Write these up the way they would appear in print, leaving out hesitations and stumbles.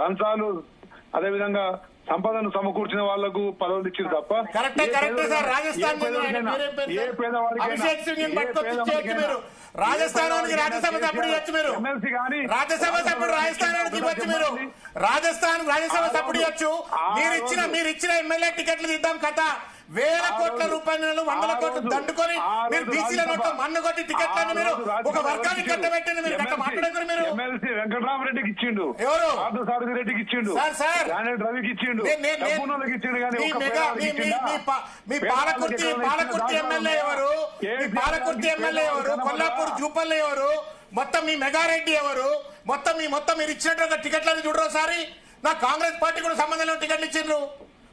లంచాలు అదేవిధంగా సంపదను సమకూర్చిన వాళ్లకు పదవులు ఇచ్చారు తప్ప అభిషేక్ సింగ్ పట్టుకొచ్చి మీరు రాజస్థానానికి రాజ్యసభ సభ్యుడు ఇవ్వచ్చు, మీరు రాజ్యసభ సభ్యుడు రాజస్థానానికి ఇవ్వచ్చు, మీరు రాజ్యసభ సభ్యుడు ఇవ్వచ్చు. మీరు ఇచ్చిన ఎమ్మెల్యే టికెట్లు తీద్దాం కథ. వేల కోట్ల రూపాయలు, వందల కోట్లు దండుకొని మీరు బీసీల నోట్లో మన్ను కొట్టి టికెట్లను మీరు ఒక వర్గానికి కట్టబెట్టింది. మీరు గట్ట మాట్లాడతారు. మీరు ఎమ్మెల్సీ వెంకటరామరెడ్డికి ఇచ్చిండు, ఎవరు సారథి రెడ్డికి ఇచ్చిండు, రవికి ఇచ్చిండు, మీ పాలకుర్తి ఎమ్మెల్యే ఎవరు, మీ పాలకుర్తి ఎమ్మెల్యే ఎవరు, కొల్లాపూర్ జూపల్లి ఎవరు, మొత్తం మీ మెగారెడ్డి ఎవరు, మొత్తం మీరు ఇచ్చినట్టు టికెట్లను చూడరు సారి. నా కాంగ్రెస్ పార్టీ కూడా సంబంధం లేని టికెట్లు ఇచ్చిండ్రు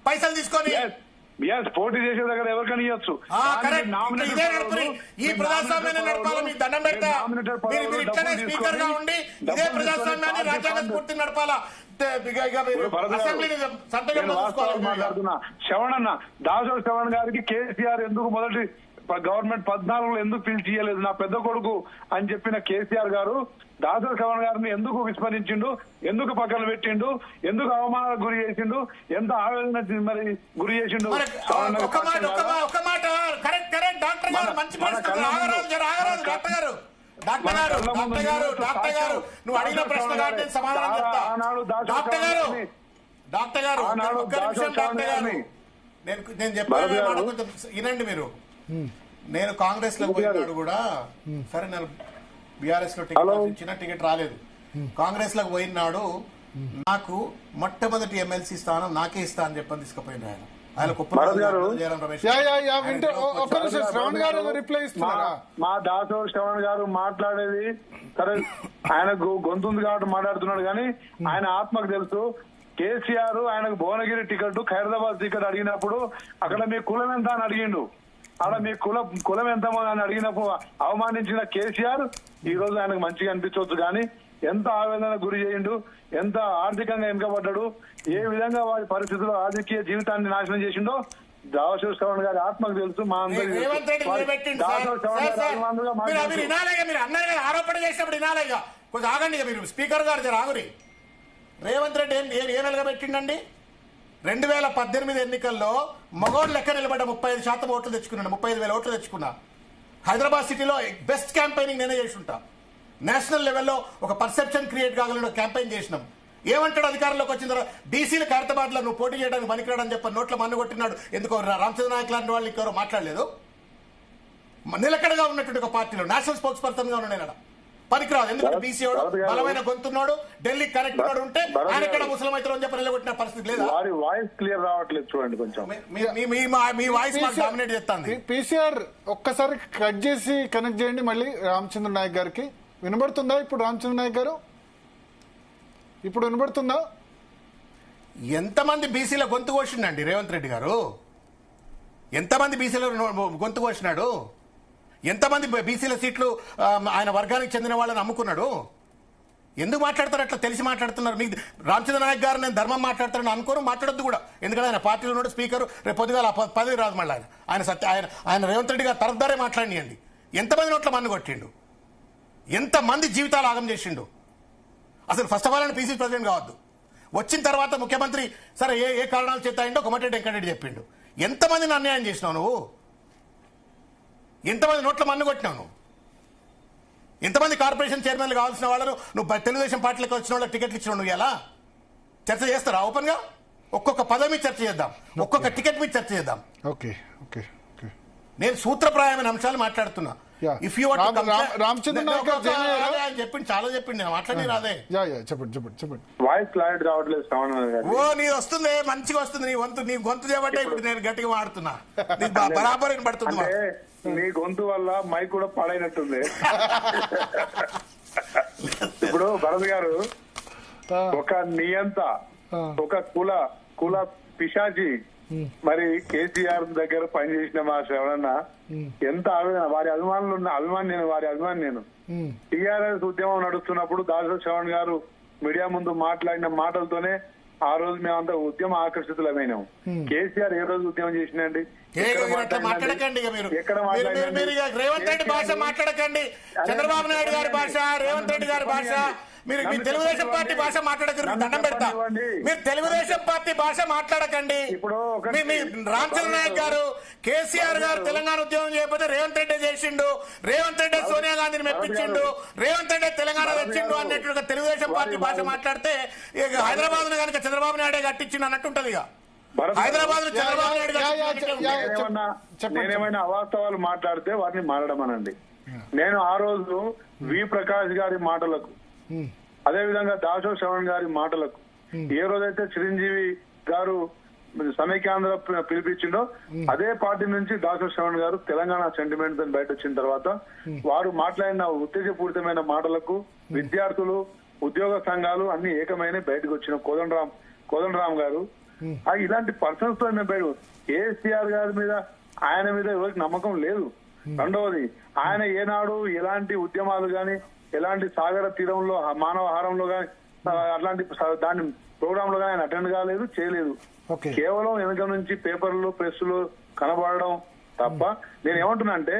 పైసలు తీసుకొని. పోటీ చేసే దగ్గర ఎవరికైనా ఇవ్వచ్చు. ఈ ప్రజాస్వామ్యాన్ని నడపాలి. మీకు దండం పెడతా. మీరు ఇట్లనే స్పీకర్ గా ఉండి ఇదే ప్రజాస్వామ్యాన్ని రాజ్యాంగ స్ఫూర్తిని నడపాలా. మాట్లాడుతున్నా శ్రవణ్ దాసోజు శ్రవణ్ గారికి కేసీఆర్ ఎందుకు మొదటి గవర్నమెంట్ 14లో ఎందుకు పిలిచి ఇయ్యలేదు నా పెద్ద కొడుకు అని చెప్పిన కేసీఆర్ గారు దాసోజు శ్రవణ్ గారిని ఎందుకు విస్మరించిండు, ఎందుకు పక్కన పెట్టిండు, ఎందుకు అవమానాలకు గురి చేసిండు, ఎంత ఆవేదన మరి గురి చేసిండు. నువ్వు అడిగిన ప్రశ్న కాబట్టి సమాధానం చెప్తా. డాక్టర్ గారు ఒక్క నిమిషం. డాక్టర్ గారు నేను చెప్పాను కొంచెం వినండి మీరు. నేను కాంగ్రెస్ లో పోయినాడు కూడా, సరే నేను బీఆర్ఎస్ లో టికెట్ ఇచ్చిన టికెట్ రాలేదు. కాంగ్రెస్ లోకి పోయినాడు నాకు మొట్టమొదటి ఎమ్మెల్సీ స్థానం నాకే ఇస్తా అని చెప్పని తీసుకుపోయిన ఆయన మా దాసోజు శ్రవణ్ గారు మాట్లాడేది సరే, ఆయన గొంతుంది కాబట్టి మాట్లాడుతున్నాడు కానీ ఆయన ఆత్మకు తెలుసు. కేసీఆర్ ఆయనకు భువనగిరి టికెట్, ఖైరదాబాద్ టికెట్ అడిగినప్పుడు అక్కడ మీ కులం ఎంత అని అడిగిండు. అక్కడ మీ కులం ఎంత అని అడిగినప్పుడు అవమానించిన కేసీఆర్ ఈ రోజు ఆయనకు మంచిగా అనిపించవచ్చు కానీ ఎంత ఆవేదన గురి చేయిండు, ఎంత ఆర్థికంగా వెనుకబడ్డాడు, ఏ విధంగా వారి పరిస్థితుల్లో రాజకీయ జీవితాన్ని నాశనం చేసిండో దాసోజు శ్రవణ్ గారి ఆత్మకు తెలుసు. మా అందరికీ ఆరోపణ చేసినప్పుడు వినాలిగా. కొంచెం ఆగండి. మీరు స్పీకర్ గారు ఆగురి. రేవంత్ రెడ్డి ఏం నిలబెట్టిండండి? 2018 ఎన్నికల్లో మగోడు లెక్క నిలబడ్డ 35% ఓట్లు తెచ్చుకున్నాడు. 35,000 ఓట్లు తెచ్చుకున్నా. హైదరాబాద్ సిటీలో బెస్ట్ క్యాంపెయినింగ్ నేనే చేసి ఉంటా. నేషనల్ లెవెల్లో ఒక పర్సెప్షన్ క్రియేట్ కాగలను క్యాంపెయిన్ చేసినాం. ఏమంటాడు అధికారంలోకి వచ్చిన తర్వాత? బీసీల ఖైరతాబాద్ లో నువ్వు పోటీ చేయడానికి పనికిరాడని చెప్పి నోట్ల మన్ను కొట్టినాడు. ఎందుకో రామచంద్ర నాయక్ లాంటి వాళ్ళు ఇంకెవరో మాట్లాడలేదు. నిలకడగా ఉన్నటువంటి ఒక పార్టీలో నేషనల్ స్పోక్స్ పర్సన్ గా ఉన్నాడు. పనికిరాదు. ఎందుకంటే బీసీ బలమైన గొంతున్నాడు, ఢిల్లీ కనెక్ట్ ఉన్నాడు ఉంటే ఆయన ఇక్కడ ముస్లిం అయితే అని చెప్పి నిలబెట్టిన పరిస్థితి లేదు. వాయిస్ క్లియర్ రావట్లేదు చూడండి కొంచెం. మీ వాయిస్ మాకు డామినేట్ చేస్తుంది. పీసీఆర్ ఒక్కసారి కట్ చేసి కనెక్ట్ చేయండి మళ్ళీ రామచంద్ర నాయక్ గారికి. వినబడుతుందా ఇప్పుడు? రామచంద్ర నాయక్ గారు ఇప్పుడు వినబడుతుందా? ఎంతమంది బీసీల గొంతు కోసిండండి రేవంత్ రెడ్డి గారు? ఎంతమంది బీసీల గొంతు కోసినాడు? ఎంతమంది బీసీల సీట్లు ఆయన వర్గానికి చెందిన వాళ్ళని అమ్ముకున్నాడు? ఎందుకు మాట్లాడతారు అట్లా? తెలిసి మాట్లాడుతున్నారు. మీకు రామచంద్ర నాయక్ గారు నేను ధర్మం మాట్లాడతారని అనుకోను, మాట్లాడద్దు కూడా. ఎందుకంటే ఆయన పార్టీలో ఉన్నాడు, స్పీకర్. రేపు పొద్దుగా పదవి రాదు మళ్ళీ ఆయన రేవంత్ రెడ్డి గారు తరఫుదారే మాట్లాడియండి. ఎంతమంది నోట్ల మన్ను కొట్టిండు, ఎంతమంది జీవితాలు ఆగం చేసిండు. అసలు ఫస్ట్ ఆఫ్ ఆల్ ఆయన పీసీ ప్రెసిడెంట్ కావద్దు. వచ్చిన తర్వాత ముఖ్యమంత్రి సరే ఏ కారణాలు చేత అయిందో కోమటిరెడ్డి వెంకటరెడ్డి చెప్పిండు. ఎంతమందిని అన్యాయం చేసినావు నువ్వు? ఎంతమంది నోట్ల మన్ను కొట్టినావు నువ్వు? ఎంతమంది కార్పొరేషన్ చైర్మన్లు కావాల్సిన వాళ్ళను నువ్వు తెలుగుదేశం పార్టీలకు వచ్చిన వాళ్ళకి టికెట్లు ఇచ్చినావు? నువ్వు ఎలా చర్చ చేస్తారా? ఓపెన్ గా ఒక్కొక్క పదవి మీద చర్చ చేద్దాం, ఒక్కొక్క టికెట్ మీద చర్చ చేద్దాం. నేను సూత్రప్రాయమైన అంశాలు మాట్లాడుతున్నా. ఇఫ్ యూ రామచంద్ర నాయక్ చెప్పింది చాలా చెప్పింది, నేను మాట్లాడి రాదే. చెప్పండి. వాయిస్ క్లారిటీ రావట్లేదు. ఓ నీది వస్తుంది, మంచిగా వస్తుంది. నీ గొంతు చేయబట్టే ఇప్పుడు నేను గట్టిగా మాడుతున్నా. బరాబర్ పడుతుంది. నీ గొంతు వల్ల మైక్ కూడా పాడైనట్టుంది. ఇప్పుడు భరత్ గారు ఒక నియంత, ఒక కుల పిశాచి మరి కేసీఆర్ దగ్గర పనిచేసిన మా శ్రవణన్న ఎంత ఆవేదన. వారి అభిమానులు ఉన్న వారి అభిమాని నేను. టీఆర్ఎస్ ఉద్యమం నడుస్తున్నప్పుడు దాసోజు శ్రవణ్ గారు మీడియా ముందు మాట్లాడిన మాటలతోనే ఆ రోజు మేమంతా ఉద్యమ ఆకర్షితులమైనాం. కేసీఆర్ ఏ రోజు ఉద్యమం చేసినండి? మాట్లాడకండి. రేవంత్ రెడ్డి భాష మాట్లాడకండి. చంద్రబాబు నాయుడు గారి భాష, రేవంత్ రెడ్డి గారి భాష మీరు తెలుగుదేశం పార్టీ భాష మాట్లాడకండి, దండం పెడతా. మీరు తెలుగుదేశం పార్టీ భాష మాట్లాడకండి. రామచంద్ర నాయక్ గారు, కేసీఆర్ గారు తెలంగాణ ఉద్యమం చేయకపోతే రేవంత్ రెడ్డి చేసిండు, రేవంత్ రెడ్డి సోనియా గాంధీని మెప్పించిండు, రేవంత్ రెడ్డి తెలంగాణ తెచ్చిండు అన్నట్టుగా తెలుగుదేశం పార్టీ భాష మాట్లాడితే హైదరాబాద్ ను కనుక చంద్రబాబు నాయుడే కట్టించిండు అన్నట్టు ఉంటది. హైదరాబాద్ ను చంద్రబాబు నాయుడు నేనేమైనా అవాస్తవాలు మాట్లాడితే వాటిని మారడమనండి. నేను ఆ రోజు వి ప్రకాష్ గారి మాటలకు, అదే విధంగా దాసో శ్రవణ్ గారి మాటలకు, ఏ రోజైతే చిరంజీవి గారు సమైక్యాంధ్ర పిలిపించిండో అదే పార్టీ నుంచి దాసో శ్రవణ్ గారు తెలంగాణ సెంటిమెంట్ బయట వచ్చిన తర్వాత వారు మాట్లాడిన ఉత్తేజపూరితమైన మాటలకు విద్యార్థులు, ఉద్యోగ సంఘాలు అన్ని ఏకమైన బయటకు వచ్చిన కోదండరామ్ గారు ఇలాంటి పర్సన్స్ తో మేము కేసీఆర్ గారి మీద, ఆయన మీద ఎవరికి నమ్మకం లేదు. రెండవది, ఆయన ఏనాడు ఎలాంటి ఉద్యమాలు గాని, ఎలాంటి సాగర తీరంలో మానవహారంలో గాని, అట్లాంటి దాని ప్రోగ్రామ్ లో గానీ ఆయన అటెండ్ కాలేదు, చేయలేదు. కేవలం వెనుక నుంచి పేపర్లు, ప్రెస్లు కనబడడం తప్ప. నేను ఏమంటున్నా అంటే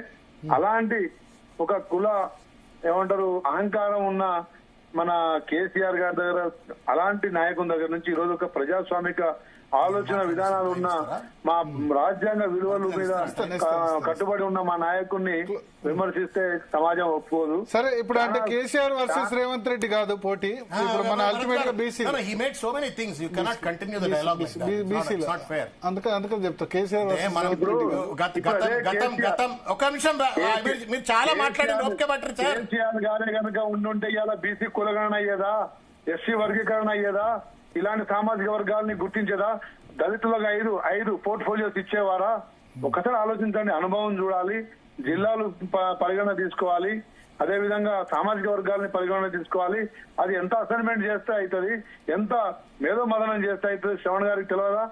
అలాంటి ఒక కుల ఏమంటారు అహంకారం ఉన్న మన కేసీఆర్ గారి దగ్గర, అలాంటి నాయకుని దగ్గర నుంచి ఈరోజు ఒక ప్రజాస్వామిక ఆలోచన విధానాలు ఉన్న, మా రాజ్యాంగ విలువల మీద కట్టుబడి ఉన్న మా నాయకుడిని విమర్శిస్తే సమాజం ఒప్పుకోదు. సరే, ఇప్పుడు అంటే కేసీఆర్ వర్సెస్ రేవంత్ రెడ్డి కాదు పోటీ, ఇప్పుడు మన అల్టిమేట్ గా బీసీ అందుకని చెప్తా కేసీఆర్ ఒక నిమిషం మీరు చాలా మాట్లాడారు. కేసీఆర్ గారే కనుక ఉండుంటే ఇలా బీసీ కులగణన అయ్యేదా, ఎస్సీ వర్గీకరణ అయ్యేదా, ఇలాంటి సామాజిక వర్గాలని గుర్తించేదా, దళితులకు ఐదు పోర్ట్ఫోలియోస్ ఇచ్చేవారా? ఒకసారి ఆలోచించండి. అనుభవం చూడాలి, జిల్లాలు పరిగణన తీసుకోవాలి, అదే విధంగా సామాజిక వర్గాలని పరిగణన తీసుకోవాలి. అది ఎంత అసైన్మెంట్ చేస్తే అవుతుంది, ఎంత మేధో మదనం చేస్తే అవుతుంది శ్రవణ్ గారికి తెలియదా?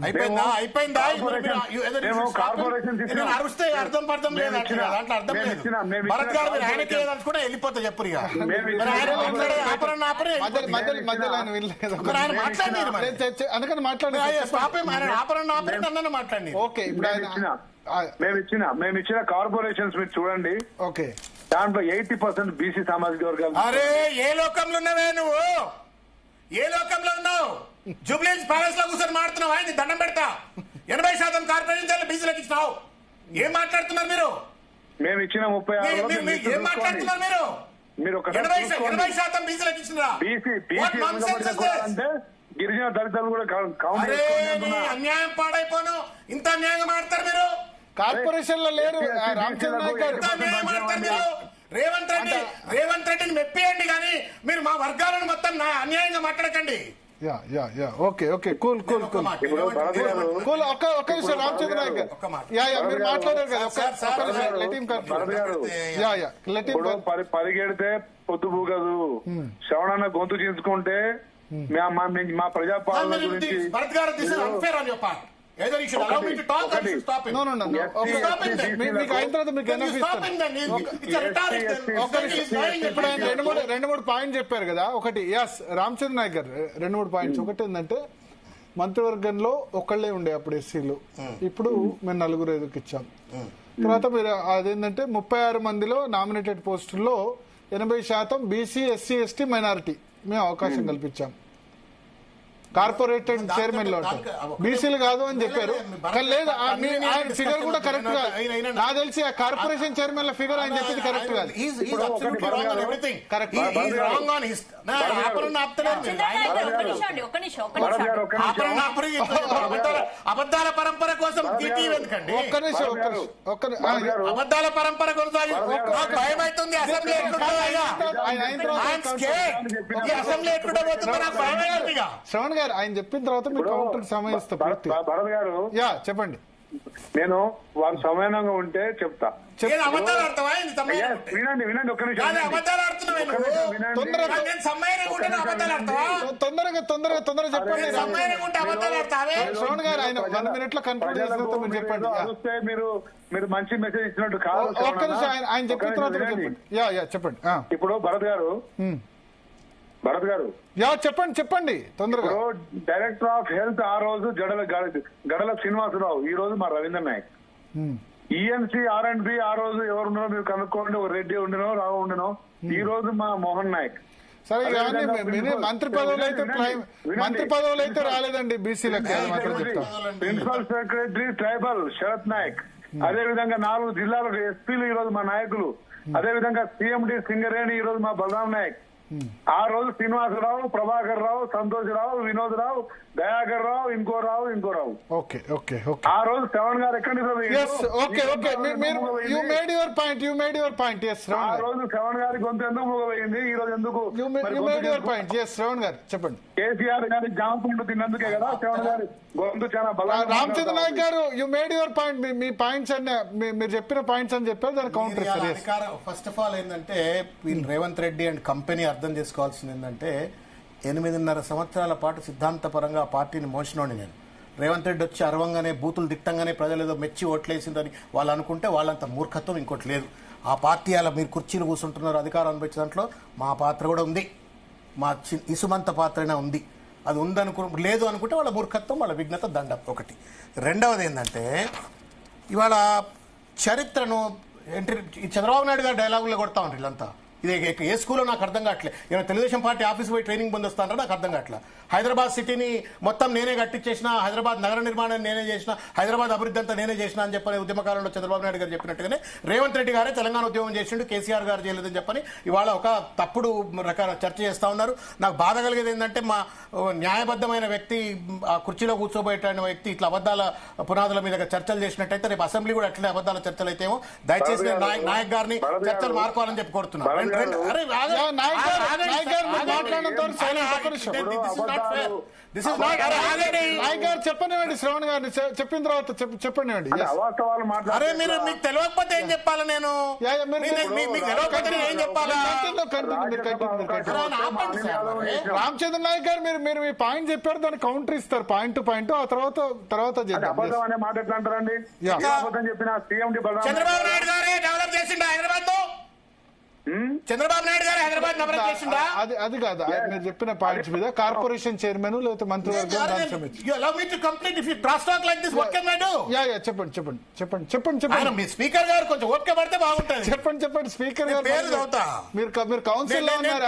అయిపోయిందా? అరిస్తే అర్థం పర్థం లేదు, దాంట్లో అర్థం లేదు. భరత్ గారు మీరు ఆయనకి ఏదనుకుంటే వెళ్ళిపోతా చెప్పు. అందుకని మాట్లాడి ఓకే. మేము ఇచ్చిన కార్పొరేషన్స్ మీరు చూడండి. ఓకే, దాంట్లో 80% బీసీ సామాజిక వర్గాలు. అరే ఏ లోకంలో ఉన్నావే నువ్వు? ఏ లోకంలో ఉన్నావు? జూబ్లీహిల్స్ ప్యాలెస్ లో కూర్చొని మాట్లాడుతున్నావు. ఆయన దండం పెడతా. 80% కార్పొరేషన్ బీసీలకు ఇచ్చినావు. ఏం మాట్లాడుతున్నారు మీరు? మేము ఇచ్చిన 36 ఏం మాట్లాడుతున్నారు మీరు? మీరు 80% బీసీలకు ఇచ్చినా అంటే గిరిజన దళితులు కూడా అన్యాయం పాడైపోను. ఇంత అన్యాయం ఆడతారు మీరు. కార్పొరేషన్ లో లేరు రామచంద్ర నాయక్ గారు. అన్యాయం ఆడతారు మీరు. రేవంత్ రెడ్డిని మెప్పియండి కానీ మీరు మా వర్గాలను మొత్తం అన్యాయంగా మాట్లాడకండి. Okay okay, cool cool cool cool. ఒక్క విషయం రామచంద్ర నాయక్ గారు, మీరు మాట్లాడారు కదా, పరిగెడితే పొద్దు పూగదు. శ్రవణన్న గొంతు చించుకుంటే మా ప్రజాపాలన గురించి రెండు మూడు పాయింట్ చెప్పారు కదా. ఒకటి రామచంద్ర నాయక్ గారు 2-3 పాయింట్స్. ఒకటి ఏంటంటే మంత్రివర్గంలో ఒకళ్లే ఉండే అప్పుడు ఎస్సీలు, ఇప్పుడు మేము 4-5కి ఇచ్చాం. తర్వాత మీరు అదేంటంటే 36 మందిలో నామినేటెడ్ పోస్టుల్లో 80% బీసీ, ఎస్సీ, ఎస్టీ, మైనారిటీ మేము అవకాశం కల్పించాం. కార్పొరేటెడ్ చైర్మన్ లో బీసీలు కాదు అని చెప్పారు. కానీ లేదు, ఫిగర్ కూడా కరెక్ట్ కాదు. నాకు తెలిసి ఆ కార్పొరేషన్ చైర్మన్ ల ఫిగర్ ఆయన చెప్పింది కరెక్ట్ కాదు. అబద్దాల పరంపర కోసం అబద్దాల పరంపర కొనసాగి భయం అవుతుంది. అసెంబ్లీ అసెంబ్లీ ఎట్లుంటే శ్రవణ్ గారు ఆయన చెప్పిన తర్వాత మీరు కౌంటర్ సమయం ఇస్తా. భరత్ గారు చెప్పండి. నేను వారు సమయంగా ఉంటే చెప్తా. వినండి వినండి ఒక్క నిమిషం. తొందరగా చెప్పండి శ్రవణ్ గారు. ఆయన 1 minute లో కన్క్లూడ్ చేసిన తర్వాత మీరు చెప్పండి. చూస్తే మీరు మంచి మెసేజ్ ఇచ్చినట్టు కాదు. ఒక్క నిమిషం ఆయన చెప్పిన తర్వాత చెప్పండి. ఇప్పుడు భరత్ గారు చెప్పండి తొందరగా. డైరెక్టర్ ఆఫ్ హెల్త్ ఆ రోజు గడల శ్రీనివాసరావు, ఈ రోజు మా రవీంద్ర నాయక్. ఈఎన్సీ R&B ఆ రోజు ఎవరున్నారో మీరు కనుక్కోండి. ఒక రెడ్డి ఉండినో, రావు ఉండినో. ఈ రోజు మా మోహన్ నాయక్. సరే కానీ మంత్రి పదవులు అయితే మంత్రి పదవులు అయితే రాలేదండి బీసీలకు. Principal secretary tribal Sharath Nayak, అదే విధంగా 4 జిల్లాలకు ఎస్పీలు ఈ రోజు మా నాయకులు, అదే విధంగా సీఎండి సింగరేణి ఈ రోజు మా బలరాం నాయక్, ఆ రోజు శ్రీనివాసరావు, ప్రభాకర్ రావు, సంతోష్ రావు, వినోద్ రావు, దయాకర్ రావు, ఇంకో రావు. Okay okay okay. ఆ రోజు శ్రవణ్ గారు ఎక్కడి యూ మేడ్ యువర్ పాయింట్. ఆ రోజు శ్రవణ్ గారి గొంతు ఎందుకు మూగపోయింది, ఈ రోజు ఎందుకు? You made your point. Shravan గారు చెప్పండి. కేసీఆర్ గారి జామ పండు తిన్నందుకే కదా శ్రవణ్ గారి గొంతు చాలా బలంగా. రామచంద్ర నాయక్ గారు you made your point. Me points అన్ని మీరు చెప్పిన పాయింట్స్ అని చెప్పారు, దాని కౌంటర్ ఇస్తారు. ఫస్ట్ ఆఫ్ ఆల్ ఏంటంటే వీళ్ళు రేవంత్ రెడ్డి అండ్ కంపెనీ అర్థం చేసుకోవాల్సింది ఏంటంటే 8.5 సంవత్సరాల పాటు సిద్ధాంతపరంగా ఆ పార్టీని మోసినోని నేను. రేవంత్ రెడ్డి వచ్చి అరవంగానే బూతులు దిట్టంగానే ప్రజలు ఏదో మెచ్చి ఓట్లేసిందని వాళ్ళు అనుకుంటే వాళ్ళంత మూర్ఖత్వం ఇంకోటి లేదు. ఆ పార్టీ అలా మీరు కుర్చీలు కూర్చుంటున్నారు, అధికారం అనిపించే దాంట్లో మా పాత్ర కూడా ఉంది, మా ఇసుమంత పాత్రైనా ఉంది. అది లేదు అనుకుంటే వాళ్ళ మూర్ఖత్వం, వాళ్ళ విఘ్నత దండం ఒకటి. రెండవది ఏంటంటే ఇవాళ చరిత్రను చంద్రబాబు నాయుడు గారు డైలాగుల్లో కొడతా ఉంటారు వీళ్ళంతా. ఇది ఏ స్కూల్లో నాకు అర్థం కావట్లేదు. ఏమైనా తెలుగుదేశం పార్టీ ఆఫీస్ పోయి ట్రైనింగ్ పొందొస్తానరా నాకు అర్థం కావట్లేదు. హైదరాబాద్ సిటీని మొత్తం నేనే కట్టించేసిన, హైదరాబాద్ నగర నిర్మాణాన్ని నేనే చేసిన, హైదరాబాద్ అభివృద్ధి అంతా నేనే చేసిన అని చెప్పని ఉద్యమకాలంలో చంద్రబాబు నాయుడు గారు చెప్పినట్టుగానే రేవంత్ రెడ్డి గారే తెలంగాణ ఉద్యమం చేసిండు, కేసీఆర్ గారు చేయలేదని చెప్పని ఇవాళ ఒక తప్పుడు రకాల చర్చ చేస్తా ఉన్నారు. నాకు బాధ కలిగేది ఏంటంటే మా న్యాయబద్ధమైన వ్యక్తి, ఆ కుర్చీలో కూర్చోబెట్టిన వ్యక్తి ఇట్లా అబద్దాల పునాదుల మీద చర్చలు చేసినట్టయితే రేపు అసెంబ్లీ కూడా అట్లనే అబద్దాల చర్చలు అయితేమో దయచేసి నేను నాయక్ గారిని చర్చలు మార్చుకోవాలని చెప్పి కోరుతున్నాను. చెప్పనివ్వండి శ్రవణ్ గారిని, చెప్పిన తర్వాత చెప్పనివ్వండి. అరే మీరు మీకు తెలియకపోతే ఏం చెప్పాలి? నేను మీకు తెలియకపోతే ఏం చెప్పాలి? రామచంద్ర నాయక్ గారు మీరు మీ పాయింట్ చెప్పారు, దాన్ని కౌంటర్ ఇస్తారు పాయింట్ టు పాయింట్. ఆ తర్వాత మాట ఎట్లా అంటారండి? చంద్రబాబు నాయుడు గారే డెవలప్ చేసిండు హైదరాబాద్ తో. చంద్రబాబు నాయుడు గారు హైదరాబాద్ డెవలప్ చేసిందా? అది కాదు మీరు చెప్పిన పాయింట్స్ మీద కార్పొరేషన్ చైర్మన్ లేకపోతే మంత్రివర్గం చెప్పండి. మీ స్పీకర్ గారు కొంచెం ఓపిక పడితే బాగుంటుంది. చెప్పండి స్పీకర్ గారు. మీరు కౌన్సిల్ లో ఉన్నారు,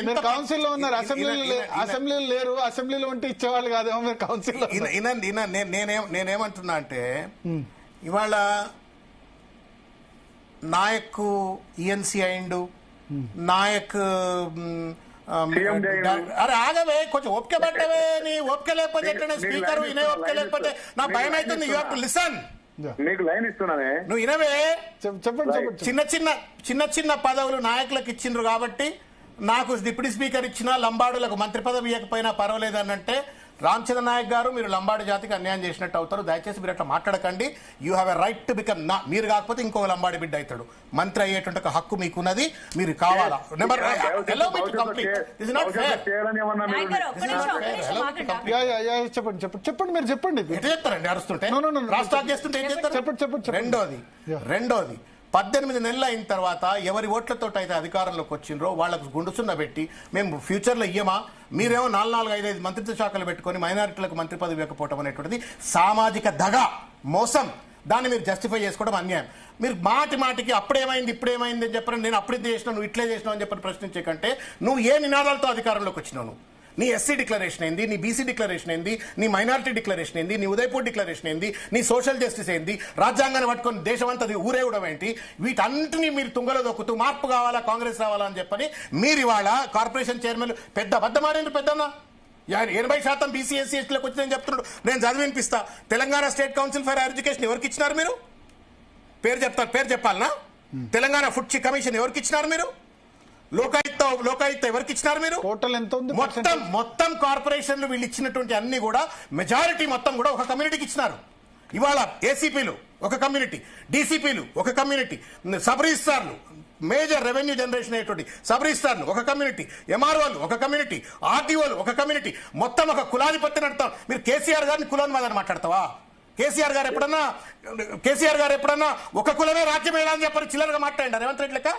మీరు కౌన్సిల్ లో ఉన్నారు, అసెంబ్లీలో లేరు. అసెంబ్లీలో ఉంటే ఇచ్చేవాళ్ళు కాదేమో మీరు కౌన్సిల్. నేనేమంటున్నా అంటే ఇవాళ నాయక్ ఈఎన్సీ అయిండు, నాయక్ అరే ఆగవే కొంచెం ఓపిక పట్టవే. నీ ఓపిక లేకపోతే ఎట్లా స్పీకర్ ఇనే ఓపిక లేకపోతే నా భయం అవుతుంది. You have to listen. నీకు లైన్ ఇస్తున్నానే, నువ్వు ఇనవే. చెప్పండి. చిన్న పదవులు నాయకులకు ఇచ్చిండ్రు కాబట్టి నాకు డిప్యూటీ స్పీకర్ ఇచ్చినా లంబాడులకు మంత్రి పదవి ఇవ్వకపోయినా పర్వాలేదు అని అంటే రామచంద్ర నాయక్ గారు మీరు లంబాడి జాతికి అన్యాయం చేసినట్టు అవుతారు. దయచేసి మీరు అట్లా మాట్లాడకండి. You have a right to become మీరు కాకపోతే ఇంకో లంబాడి బిడ్డ అవుతాడు. మంత్రి అయ్యేటువంటి హక్కు మీకున్నది, మీరు కావాలా. చెప్పండి మీరు చెప్పండి. ఎట్లా చెప్తారండి అరుస్తుంటే? రాష్ట్రాలు చేస్తుంటే ఏం చేస్తారు? రెండోది 18 నెలలు అయిన తర్వాత ఎవరి ఓట్లతో అయితే అధికారంలోకి వచ్చిండ్రో వాళ్ళకు గుండుసున్న పెట్టి మేము ఫ్యూచర్లో ఇయ్యమా, మీరేమో 4-5 మంత్రిత్వ శాఖలు పెట్టుకుని మైనారిటీలకు మంత్రి పదవి ఇవ్వకపోవడం అనేటువంటిది సామాజిక దగ, మోసం. దాన్ని మీరు జస్టిఫై చేసుకోవడం అన్యాయం. మీరు మాటికి అప్పుడేమైంది ఇప్పుడేమైంది అని చెప్పని నేను అప్పుడే చేసినా నువ్వు ఇట్లే చేసినావు అని చెప్పని ప్రశ్నించే కంటే నువ్వు ఏ నినాదాలతో అధికారంలోకి వచ్చినావు? నీ ఎస్సీ డిక్లరేషన్ ఏంది, నీ బీసీ డిక్లరేషన్ ఏంది, నీ మైనారిటీ డిక్లరేషన్ ఏంది, నీ ఉదయపూర్ డిక్లరేషన్ ఏంది, నీ సోషల్ జస్టిస్ ఏంది, రాజ్యాంగాన్ని పట్టుకొని దేశమంతా ఊరేవడం ఏంటి? వీటన్నిటినీ మీరు తుంగలో దొక్కుతూ మార్పు కావాలా, కాంగ్రెస్ రావాలా అని చెప్పని మీరు ఇవాళ కార్పొరేషన్ చైర్మన్ పెద్ద అబద్ధమారేంద్ర పెద్దన్న 80% బీసీ ఎస్సీ ఎస్టీలకు వచ్చిందని చెప్తున్నాడు. నేను చదివినిపిస్తా. Telangana state council for higher education ఎవరికి ఇచ్చినారు మీరు? పేరు చెప్పాలనా? తెలంగాణ ఫుడ్ కమిషన్ ఎవరికి ఇచ్చినారు మీరు? లోకాయుక్త ఎవరికి ఇచ్చినారు మీరు? టోటల్ ఎంత ఉంది? మొత్తం కార్పొరేషన్లు వీళ్ళు ఇచ్చినటువంటి అన్ని కూడా మెజారిటీ మొత్తం కూడా ఒక కమ్యూనిటీకి ఇచ్చినారు. ఇవాళ ఏసీపీలు ఒక కమ్యూనిటీ, డీసీపీలు ఒక కమ్యూనిటీ, సబ్ రిజిస్ట్రార్లు మేజర్ రెవెన్యూ జనరేషన్ అయ్యేటువంటి సబ్ రిజిస్ట్రార్లు ఒక కమ్యూనిటీ, ఎంఆర్ఓలు ఒక కమ్యూనిటీ, ఆర్టీఓలు ఒక కమ్యూనిటీ, మొత్తం ఒక కులాధిపత్యం నడతాం. మీరు కేసీఆర్ గారిని కులోన్మాదని మాట్లాడతావా? కేసీఆర్ గారు ఎప్పుడన్నా ఒక కులమే రాజ్యం వేయాలని చెప్పని చిల్లరగా మాట్లాడండి రేవంత్ రెడ్డి లెక్క.